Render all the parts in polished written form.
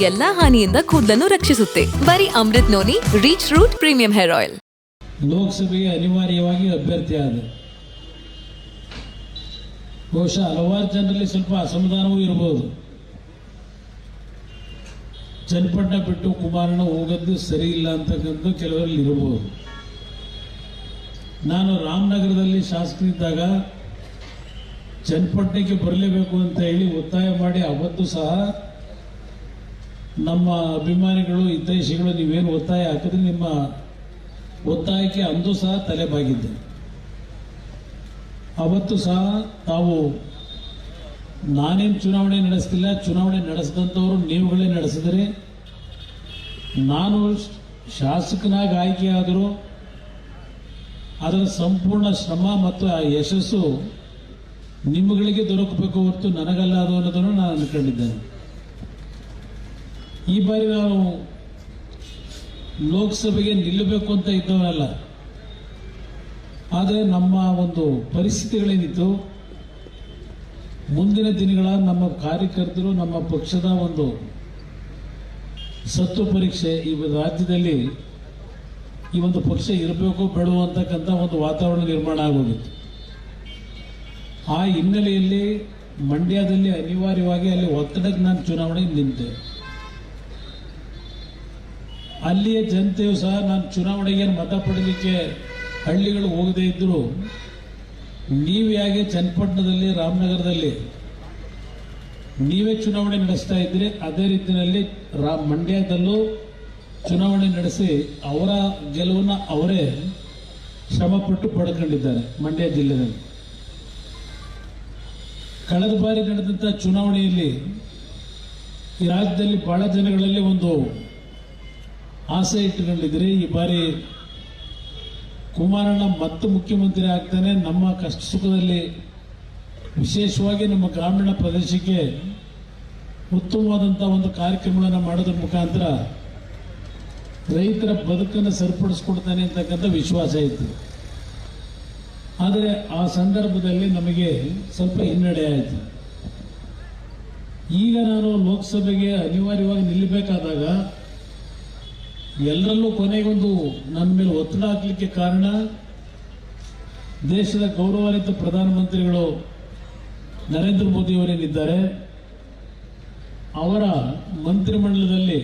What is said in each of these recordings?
ಎಲ್ಲಾ ಹಾನಿಯಿಂದ ಕೂದಲನ್ನು ರಕ್ಷಿಸುತ್ತೆ. ಬರೀ Amrit noni reach root premium hair oil. ಲೋಕಸಭೆಗೆ ಅನಿವಾರ್ಯವಾಗಿ ಅಭ್ಯರ್ಥಿ ಆದ ಬಹುಶಃ ಹಲವಾರು ಜನರಲ್ಲಿ ಸ್ವಲ್ಪ ಅಸಮಾಧಾನವೂ ಇರಬಹುದು. ಚನ್ನಪಟ್ಟಣ ಬಿಟ್ಟು ಕುಮಾರಣ್ಣ ಹೋಗೋದು ಸರಿ ಇಲ್ಲ ಅಂತಕ್ಕಂಥ ಕೆಲವರಲ್ಲಿ ಇರಬಹುದು. ನಾನು ರಾಮನಗರದಲ್ಲಿ ಶಾಸಕನಿದ್ದಾಗ ಚನ್ನಪಟ್ಟಣಕ್ಕೆ ಬರಲೇಬೇಕು ಅಂತ ಹೇಳಿ ಒತ್ತಾಯ ಮಾಡಿ ಅವತ್ತು ಸಹ ನಮ್ಮ ಅಭಿಮಾನಿಗಳು ಹಿತೈಷಿಗಳು ನೀವೇನು ಒತ್ತಾಯ ಹಾಕಿದ್ರೆ ನಿಮ್ಮ ಒತ್ತಾಯಕ್ಕೆ ಅಂದು ಸಹ ತಲೆಬಾಗಿದ್ದೆ. ಅವತ್ತು ಸಹ ತಾವು ನಾನೇನು ಚುನಾವಣೆ ನಡೆಸ್ತಿಲ್ಲ, ಚುನಾವಣೆ ನಡೆಸಿದಂಥವರು ನೀವುಗಳೇ ನಡೆಸಿದರೆ, ನಾನು ಶಾಸಕನಾಗಿ ಆಯ್ಕೆಯಾದರೂ ಅದರ ಸಂಪೂರ್ಣ ಶ್ರಮ ಮತ್ತು ಆ ಯಶಸ್ಸು ನಿಮ್ಮಗಳಿಗೆ ದೊರಕಬೇಕು ಹೊರತು ನನಗಲ್ಲ ಅದು ಅನ್ನೋದನ್ನು ನಾನು ಅಂದ್ಕೊಂಡಿದ್ದೇನೆ. ಈ ಬಾರಿ ನಾವು ಲೋಕಸಭೆಗೆ ನಿಲ್ಲಬೇಕು ಅಂತ ಇದ್ದವನಲ್ಲ, ಆದರೆ ನಮ್ಮ ಒಂದು ಪರಿಸ್ಥಿತಿಗಳೇನಿತ್ತು, ಮುಂದಿನ ದಿನಗಳ ನಮ್ಮ ಕಾರ್ಯಕರ್ತರು ನಮ್ಮ ಪಕ್ಷದ ಒಂದು ಸತ್ತು ಪರೀಕ್ಷೆ, ಈ ರಾಜ್ಯದಲ್ಲಿ ಈ ಒಂದು ಪಕ್ಷ ಇರಬೇಕು ಬೇಡವೋ ಅಂತಕ್ಕಂಥ ಒಂದು ವಾತಾವರಣ ನಿರ್ಮಾಣ ಆಗೋಗಿತ್ತು. ಆ ಹಿನ್ನೆಲೆಯಲ್ಲಿ ಮಂಡ್ಯದಲ್ಲಿ ಅನಿವಾರ್ಯವಾಗಿ ಅಲ್ಲಿ ಒತ್ತಡಕ್ಕೆ ನಾನು ಚುನಾವಣೆಗೆ ನಿಂತೆ. ಅಲ್ಲಿಯ ಜನತೆಯು ಸಹ ನಾನು ಚುನಾವಣೆಗೆ ಮತ ಪಡಲಿಕ್ಕೆ ಹಳ್ಳಿಗಳು ಹೋಗದೇ ಇದ್ದರೂ ನೀವು ಹೇಗೆ ಚನ್ನಪಟ್ಟಣದಲ್ಲಿ ರಾಮನಗರದಲ್ಲಿ ನೀವೇ ಚುನಾವಣೆ ನಡೆಸ್ತಾ ಇದ್ರಿ, ಅದೇ ರೀತಿಯಲ್ಲಿ ಮಂಡ್ಯದಲ್ಲೂ ಚುನಾವಣೆ ನಡೆಸಿ ಅವರ ಗೆಲುವನ್ನು ಅವರೇ ಶ್ರಮಪಟ್ಟು ಪಡ್ಕೊಂಡಿದ್ದಾರೆ. ಮಂಡ್ಯ ಜಿಲ್ಲೆಯಲ್ಲಿ ಕಳೆದ ಬಾರಿ ನಡೆದಂಥ ಚುನಾವಣೆಯಲ್ಲಿ ಈ ರಾಜ್ಯದಲ್ಲಿ ಬಹಳ ಜನಗಳಲ್ಲಿ ಒಂದು ಆಸೆ ಇಟ್ಟುಕೊಂಡಿದ್ರಿ, ಈ ಬಾರಿ ಕುಮಾರಣ್ಣ ಮತ್ತೆ ಮುಖ್ಯಮಂತ್ರಿ ಆಗ್ತಾನೆ, ನಮ್ಮ ಕಷ್ಟ ಸುಖದಲ್ಲಿ ವಿಶೇಷವಾಗಿ ನಮ್ಮ ಗ್ರಾಮೀಣ ಪ್ರದೇಶಕ್ಕೆ ಉತ್ತಮವಾದಂಥ ಒಂದು ಕಾರ್ಯಕ್ರಮಗಳನ್ನು ಮಾಡೋದ್ರ ಮುಖಾಂತರ ರೈತರ ಬದುಕನ್ನು ಸರಿಪಡಿಸ್ಕೊಡ್ತಾನೆ ಅಂತಕ್ಕಂಥ ವಿಶ್ವಾಸ ಇತ್ತು. ಆದರೆ ಆ ಸಂದರ್ಭದಲ್ಲಿ ನಮಗೆ ಸ್ವಲ್ಪ ಹಿನ್ನಡೆ ಆಯಿತು. ಈಗ ನಾನು ಲೋಕಸಭೆಗೆ ಅನಿವಾರ್ಯವಾಗಿ ನಿಲ್ಲಬೇಕಾದಾಗ ಎಲ್ಲರಲ್ಲೂ ಕೊನೆಗೊಂದು ನನ್ನ ಮೇಲೆ ಒತ್ತಡ ಹಾಕಲಿಕ್ಕೆ ಕಾರಣ ದೇಶದ ಗೌರವಾನ್ವಿತ ಪ್ರಧಾನಮಂತ್ರಿಗಳು ನರೇಂದ್ರ ಮೋದಿ ಅವರೇನಿದ್ದಾರೆ, ಅವರ ಮಂತ್ರಿಮಂಡಲದಲ್ಲಿ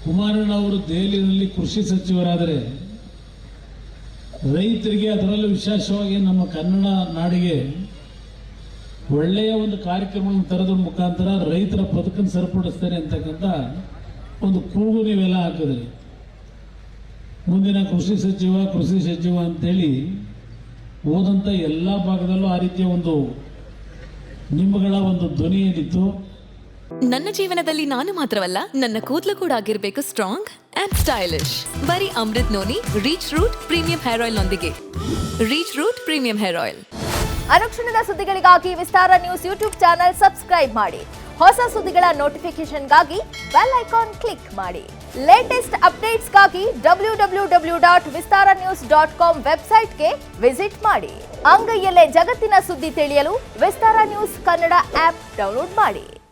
ಕುಮಾರಣ್ಣ ಅವರು ದೆಹಲಿಯಲ್ಲಿ ಕೃಷಿ ಸಚಿವರಾದರೆ ರೈತರಿಗೆ, ಅದರಲ್ಲೂ ವಿಶೇಷವಾಗಿ ನಮ್ಮ ಕನ್ನಡ ನಾಡಿಗೆ ಒಳ್ಳೆಯ ಒಂದು ಕಾರ್ಯಕ್ರಮವನ್ನು ತರೋದ್ರ ಮುಖಾಂತರ ರೈತರ ಬದುಕನ್ನು ಸರಿಪಡಿಸ್ತಾರೆ ಅಂತಕ್ಕಂಥ ಒಂದು ಕೂಗು ನೀವೆಲ್ಲ ಹಾಕಿದ್ರಿ. ಮುಂದಿನ ಕೃಷಿ ಸಚಿವ ಅಂತೇಳಿ ಹೋದಂಥ ಎಲ್ಲ ಭಾಗದಲ್ಲೂ ಆ ರೀತಿಯ ಒಂದು ನಿಮ್ಮಗಳ ಒಂದು ಧ್ವನಿ ಏನಿತ್ತು. ನನ್ನ ಜೀವನದಲ್ಲಿ ನಾನು ಮಾತ್ರವಲ್ಲ, ನನ್ನ ಕೂದಲು ಕೂಡ ಆಗಿರಬೇಕು ಸ್ಟ್ರಾಂಗ್ ಅಂಡ್ ಸ್ಟೈಲಿಶ್. ಬರೀ Amrit noni reach root premium hair oil ನೊಂದಿಗೆ. Reach root premium hair oil. ಅನುಕ್ಷಣದ ಸುದ್ದಿಗಳಿಗಾಗಿ Vistara news YouTube channel subscribe ಮಾಡಿ. ಹೊಸ ಸುದ್ದಿಗಳ ನೋಟಿಫಿಕೇಶನ್ಗಾಗಿ ಬೆಲ್ ಐಕಾನ್ ಕ್ಲಿಕ್ ಮಾಡಿ. ಲೇಟೆಸ್ಟ್ ಅಪ್ಡೇಟ್ಸ್ಗಾಗಿ www.vistaranews.com ವೆಬ್ಸೈಟ್ಗೆ ವಿಸಿಟ್ ಮಾಡಿ. ಅಂಗೈಯಲ್ಲೇ ಜಗತ್ತಿನ ಸುದ್ದಿ ತಿಳಿಯಲು Vistara news Kannada app download ಮಾಡಿ.